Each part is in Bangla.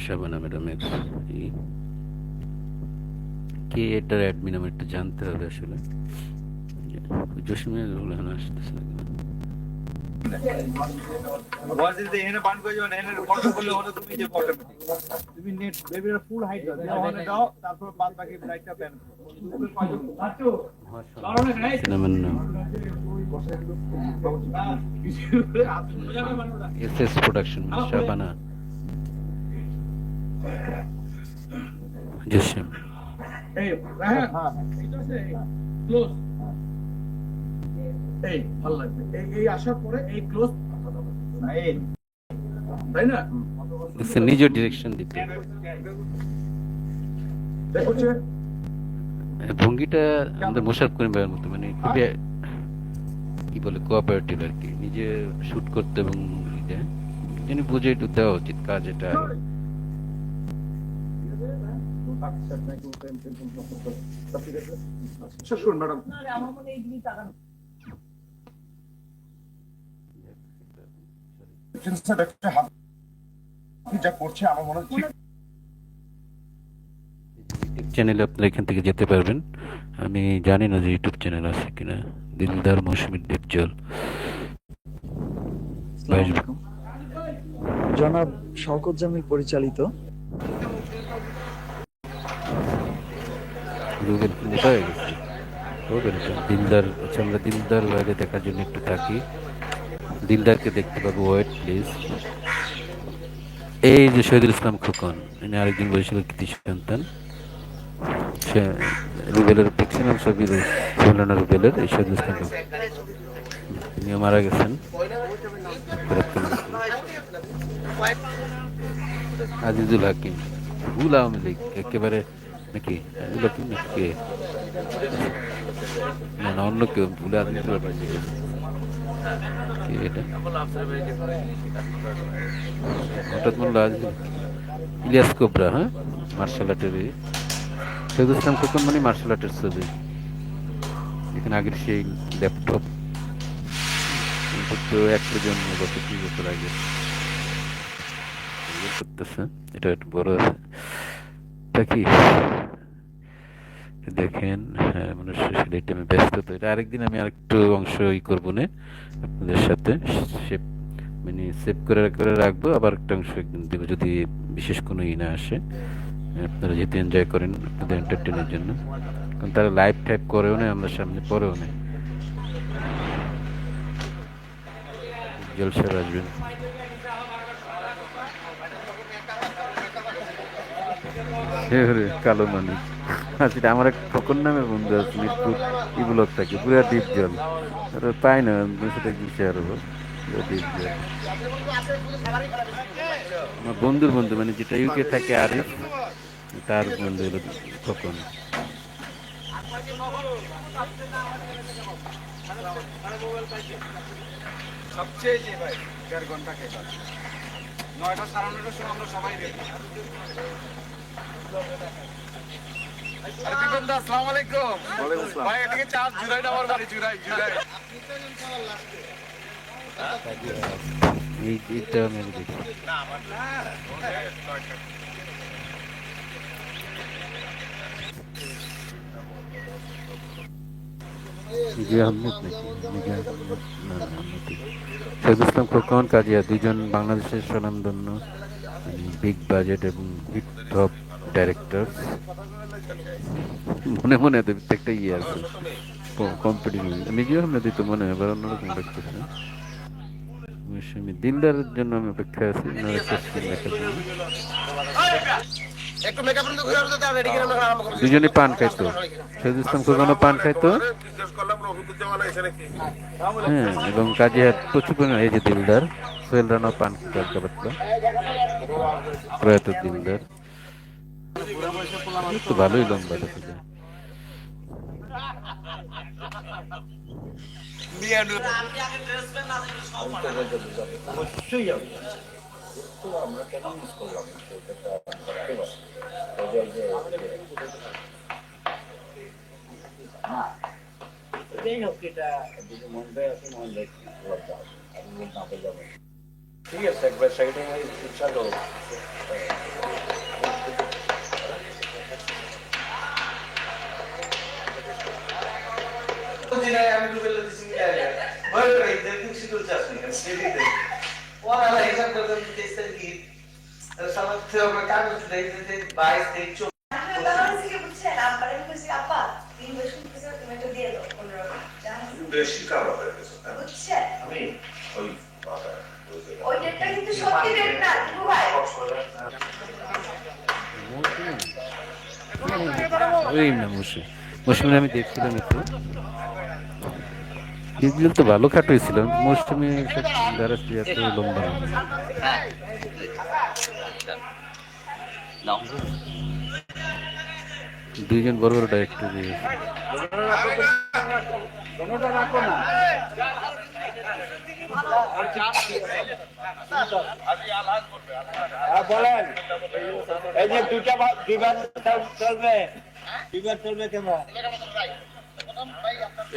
শাবানা ম্যাডামের কে এটার অ্যাডমিন আমার একটু জানতে হবে আসলে। জসিমের রোল এখন আসতেছে না কেন? সিনেমার নাম এস প্রোডাকশন, শাবানা জসিম। নিজের ডিরেকশন দিতে ভঙ্গিটা আমাদের মোশাররফ করিম ভাইয়ের মতো, মানে খুবই কি বলে কোঅপারেটিভ আর কি, নিজে শুট করতে এবং যিনি বুঝে একটু দেওয়া উচিত কাজ এটা। চ্যানেলে আপনারা এখান থেকে যেতে পারবেন। আমি জানি না যে ইউটিউব চ্যানেল আছে কিনা। দিলদার মৌসুমী ডিপজল জনাব শওকত জামিল পরিচালিত রুবেল কোথায় গেছে? দিলদার, আচ্ছা আমরা দিলদার বাইরে দেখার জন্য একটু থাকি, দিলদারকে দেখতে পাবো। Wait please. এই যে শহীদুল ইসলাম খোকন, ইনি আরেকজন বরিশালের কৃতি সন্তান। সে রুবেলের ম্যাক্সিমাম ছবি মৌলানা রুবেলের এই শহীদুল ইসলাম খোকন, তিনিও মারা গেছেন। আজিজুল হাকিম, ভুল আওয়ামী লীগ একেবারে নাকি? আজিজুল হাকিম নাকি কে? না না, অন্য কেউ। ভুলে আজিজুল হাকিম কে এটা? হঠাৎ মনে আজিজুল ইলিয়াস কোবরা, হ্যাঁ, মার্শাল আর্টের। শহীদুল ইসলাম খোকন মানে মার্শাল আর্টের ছবি। এখানে আগের সেই ল্যাপটপ তো একটা জন্ম বছর 2 বছর আগে করতেছে। এটা একটু বড় তা কি দেখেন। হ্যাঁ, মানুষ এই টাইমে ব্যস্ত, তো এটা আরেকদিন আমি আরেকটু অংশ করবো না আপনাদের সাথে, সেভ মানে সেভ করে করে রাখবো। আবার একটা অংশ একদিন দেবো যদি বিশেষ কোনো না আসে। আপনারা যেহেতু এনজয় করেন আপনাদের এন্টারটেনের জন্য, কারণ তারা লাইভ টাইপ করেও না, আমরা সামনে পড়েও না। জলসার আসবেন। কালো মানিক, সেটা আমার এক খোকন নামের বন্ধু আছে মিরপুর ইবুলক থাকে, পুরা ডিপ জল পাই না, সেটা কি শেয়ার হবো। ডিপ জল আমার বন্ধুর বন্ধু, মানে যেটা ইউকে থাকে আরিফ, তার বন্ধু হলো খোকন। সবচেয়ে যে ভাই 1.5 ঘন্টা খেলা 9টা 9:30টার সময় আমরা সবাই রেডি। আসসালামু আলাইকুম। ভাই এদিকে চার্জ জুড়াই না, আমার বাড়ি জুড়াই। এইটা আমি দেখি। মিডিয়া আহমেদ নাকি? মিডিয়া আহমেদ না, না অন্যটি। শহীদুল ইসলাম খোকন, কাজিয়া, দুইজন বাংলাদেশের স্বনামধন্য বিগ বাজেট এবং হিট টপ ডাইরেক্টর। মনে মনে একটা আছে কম্পিটিশন। মিডিয়া আহমেদ তো মনে হয়, এবার অন্যরকম লাগতেছে। দিলদারের জন্য আমি অপেক্ষা আছি দেখার জন্য। দুজনে পান খাইতো, শহীদুল ইসলাম খোকনও পান খাইতো, হ্যাঁ, এবং কাজিয়া প্রচুর পরিমাণে। এই যে দিলদার, সোহেল রানাও পান খেতে হালকা পাতলা, প্রয়াত দিলদার তো ভালোই লম্বা দেখা যায়। ঠিক আছে, একবার সাইডে ইচ্ছা করো। বুদ্ধি নাই আমি তো বলে দিছি মিলাই ভয় করে দেখুন শিখল চাস নি সেদিতে ওরা না হিসাব করে দিতে কি সমাজ থেকে আমরা কাগজ দিতে 22 থেকে 24 বেশি কালো হয়ে গেছে আমি ওই ওই ডেটটা কিন্তু সত্যি ডেট না দিবু ভাই ওই না মৌসুমে আমি দেখছিলাম একটু এগুলো তো ভালো খাটো হয়েছিল মৌসুমে এত লম্বা না। দুইজন বড় বড় ডাইরেক্টর দোনোটা রাখো না বলেন এই যে দুইবার চলবে কেন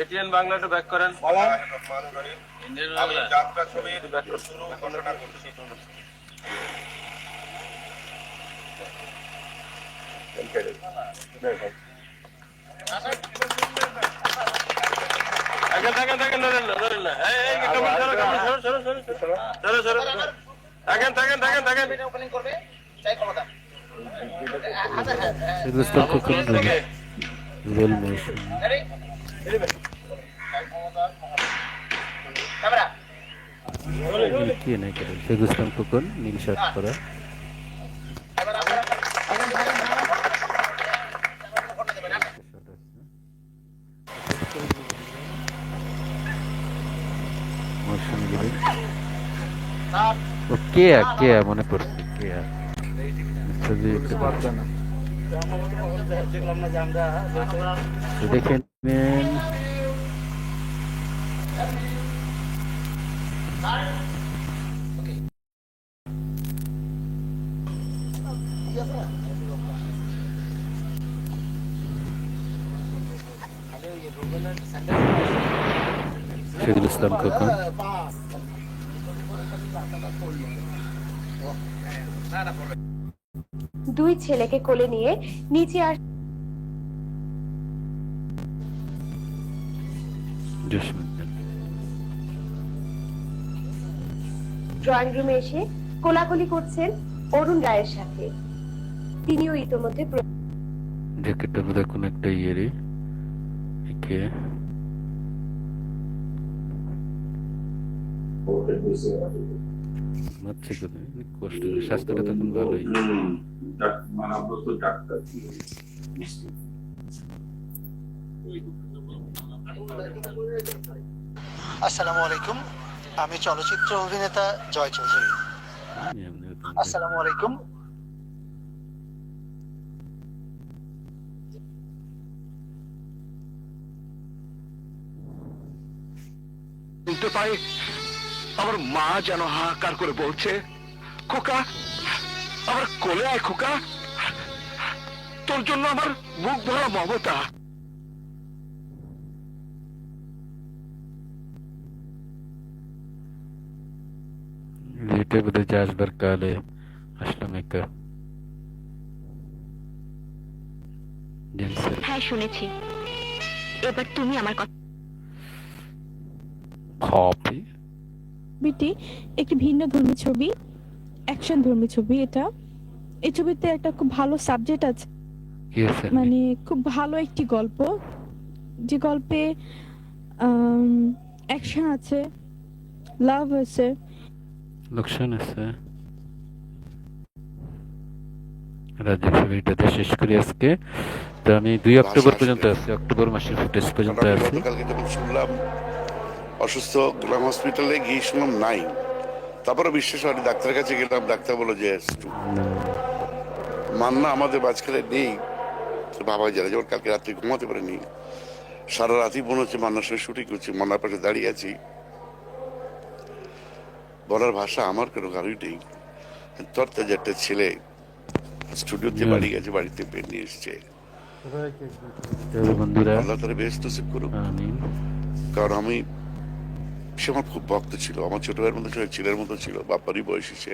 এটিএন বাংলাটা ব্যাক করেন বলেন আমি যাত্রা ছবি শুরু ঘটনা করছি থাকেন ধরেন না এই থাকেন ওপেনিং করবে চাই ক্ষমতা রোল মৌসুম ক্যামেরা কি নাই করে সেগুস্তান খোকন নীল শার্ট পরা মৌসুম ও কে মনে পড়ছে দেখেন শহীদুল ইসলাম খোকন দুই ছেলেকে কোলে নিয়ে নিচে ড্রয়িং রুমে এসে কোলাকুলি করছেন অরুণ রায়ের সাথে। তিনিও ইতোমধ্যে জ্যাকেটটা বোধহয় কোন একটা ইয়েরই কষ্ট স্বাস্থ্যটা তখন ভালোই আসসালামু আলাইকুম, আমি চলচ্চিত্র অভিনেতা জয় চৌধুরী। আসসালামু আলাইকুম। শুনতে পাই আমার মা যেন হাহাকার করে বলছে, খোকা আমার কোলে আয়, খোকা তোর জন্য আমার বুক ভরা মমতা। এটা বোধহয় যে আসবার কালে আসলাম একা। হ্যাঁ শুনেছি, এবার তুমি আমার কথা। ছবিটি একটি ভিন্ন ধর্মী ছবি, অ্যাকশন ধর্মী ছবি। এই ছবিতে একটা খুব ভালো সাবজেক্ট আছে, মানে খুব ভালো একটি গল্প, যে গল্পে অ্যাকশন আছে, লাভ আছে, লোকসান আছে। রাজীব ছবিটাতে শেষ করি আজকে। তো আমি 2 অক্টোবর পর্যন্ত আছি, অক্টোবর মাসের ফুটেজ পর্যন্ত আছি। কালকে যখন শুনলাম অসুস্থ, গ্রাম হসপিটালে গিয়ে শুনলাম নাই, তারপরে বিশ্বাস হয়নি, ডাক্তারের কাছে গেলাম, ডাক্তার বললো যে মান্না আমাদের মাঝখানে নেই। বাবা যারা যেমন কালকে রাত্রে ঘুমাতে পারেনি, সারা রাতই মনে হচ্ছে মান্নার সঙ্গে শুটিং করছি, মান্নার পাশে দাঁড়িয়ে আছি, বলার ভাষা আমার কোনো কারোই নেই। তরতা যে একটা ছেলে স্টুডিওতে বাড়ি গেছে, বাড়িতে পেন নিয়ে এসছে, আল্লাহ তারা বেহেশত নসিব করুক। কারণ সে আমার খুব ভক্ত ছিল, আমার ছোট ভাইয়ের মতো ছিল, ছেলের মতো ছিল, বাপারই বয়সী সে।